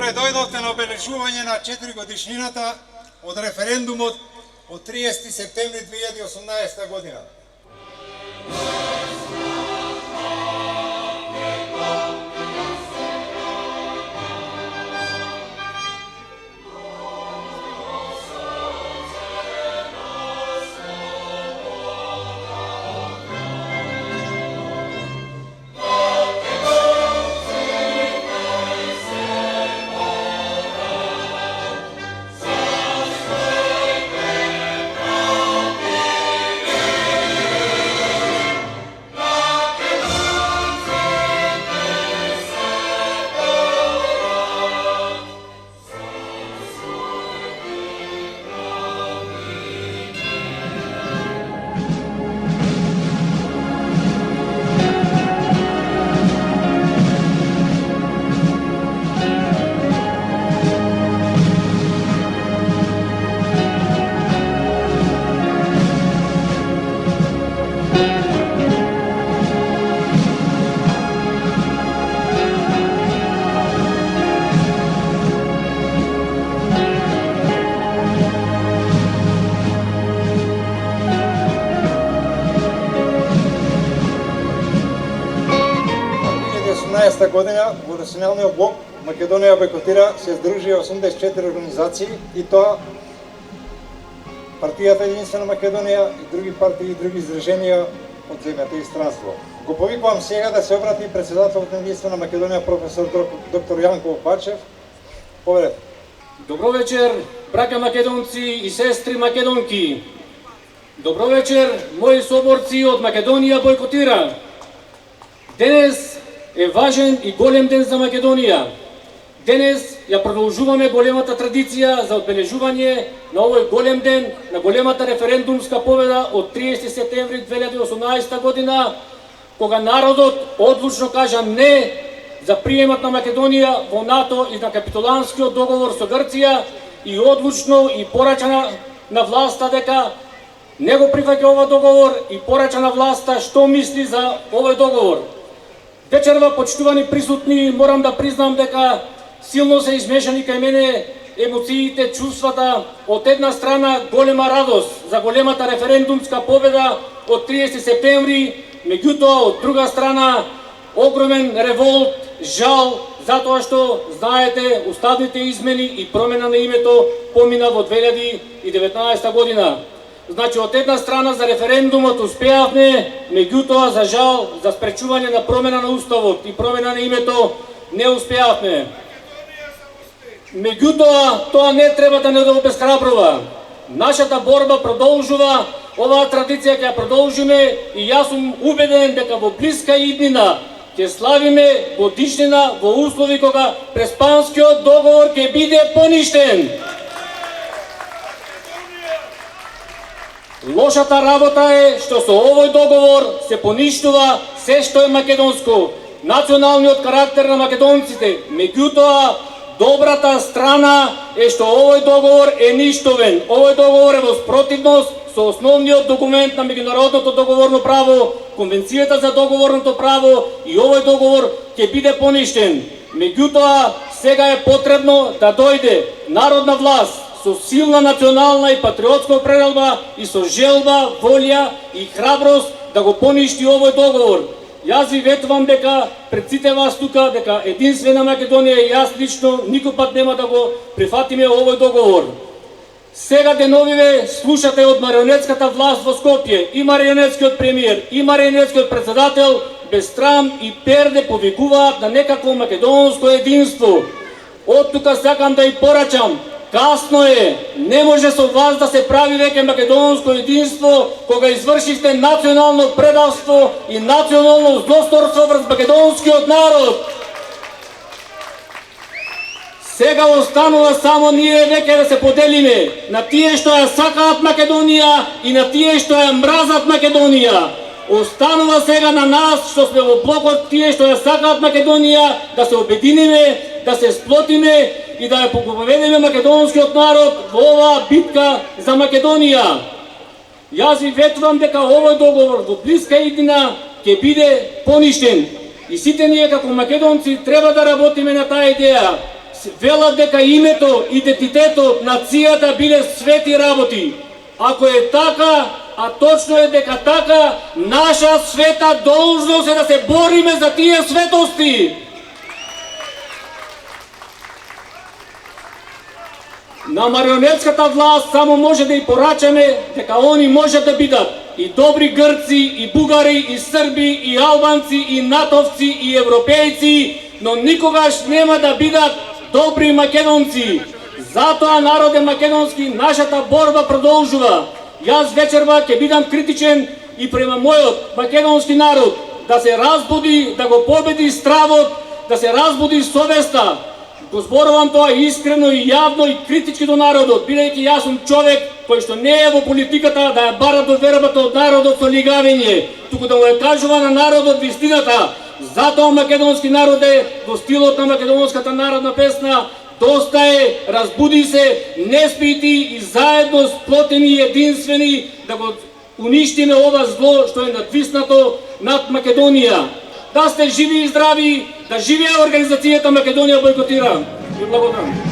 Добре дојдовте на обележување на 4-годишнината од референдумот од 30 септември 2018 година. Година во Националниот блок Македонија бойкотира се здружија 84 организации и тоа партијата Единствена Македонија и други партии и други издрженија од земјата и странство. Го повикувам сега да се обрати председателот на Единствена Македонија професор доктор Јанко Бачев. Поведете. Добро вечер, браќа македонци и сестри македонки. Добро вечер, мои соборци од Македонија бойкотира. Денес е важен и голем ден за Македонија. Денес ја продолжуваме големата традиција за одбележување на овој голем ден, на големата референдумска победа од 30 септември 2018 година, кога народот одлучно кажа не за приемот на Македонија во НАТО и на капитуланскиот договор со Грција и одлучно и порача на власта дека не го прифаќа овој договор и порача на власта што мисли за овој договор. Вечерва, почитувани присутни, морам да признам дека силно се измешани кај мене емоциите, чувствата. Од една страна голема радост за големата референдумска победа од 30 септември, меѓутоа од друга страна огромен револт, жал, затоа што, знаете, уставните измени и промена на името помина во 2019 година. Значи, од една страна за референдумот успеавме, меѓутоа за жал, за спречување на промена на уставот и промена на името не успеавме. Меѓутоа, тоа не треба да не обесхрабрува. Нашата борба продолжува, оваа традиција ќе ја продолжиме и јас сум убеден дека во блиска иднина ќе славиме годишнина во услови кога Преспанскиот договор ќе биде поништен. Лошата работа е што со овој договор се поништува се што е македонско, националниот карактер на македонците. Меѓутоа, добрата страна е што овој договор е ништовен. Овој договор е во спротивност со основниот документ на меѓународното договорно право, Конвенцијата за договорното право, и овој договор ќе биде поништен. Меѓутоа, сега е потребно да дојде народна власт со силна национална и патриотска определба и со желба, волја и храброст да го поништи овој договор. Јас ви ветувам дека пред сите вас тука дека Единствена Македонија и јас лично никој пат нема да го прифатиме овој договор. Сега деновиве слушате од марионетската власт во Скопје и марионетскиот премиер и марионетскиот председател без срам и перде повикуваат на некакво македонско единство. Од тука сакам да и порачам, касно е, не може со вас да се прави веќе македонско единство кога извршивте национално предавство и национално злосторство врз македонскиот народ. Сега останува само ние веќе да се поделиме на тие што ја сакаат Македонија и на тие што ја мразат Македонија. Останува сега на нас што сме во блокот тие што ја сакаат Македонија да се обединиме, да се сплотиме и да ја победиме македонскиот народ во оваа битка за Македонија. Јас ви ветувам дека овој договор во блиска иднина ќе биде поништен и сите ние како македонци треба да работиме на таа идеја. велат дека името, идентитетот, нацијата биле свети работи. Ако е така, а точно е дека така, наша света должност е да се бориме за тие светости. На марионетската власт само може да и порачаме дека они можат да бидат и добри грци, и бугари, и срби, и албанци, и натовци, и европејци, но никогаш нема да бидат добри македонци. Затоа народе македонски, нашата борба продолжува. Јас вечерва ќе бидам критичен и према мојот македонски народ, да се разбуди, да го победи стравот, да се разбуди совеста. Го зборувам тоа искрено и јавно и критички до народот, бидејќи јас сум човек кој што не е во политиката да ја бара до вербата од народот со лигавење, туку да му ја кажува на народот вистината. Затоа македонски народ е во стилот на македонската народна песна: доста е, разбуди се, не спити и заедно сплотени и единствени да го уништиме ова зло што е надвиснато над Македонија. Да сте живи и здрави, да живее организацијата Македонија бойкотира. Ви благодарам.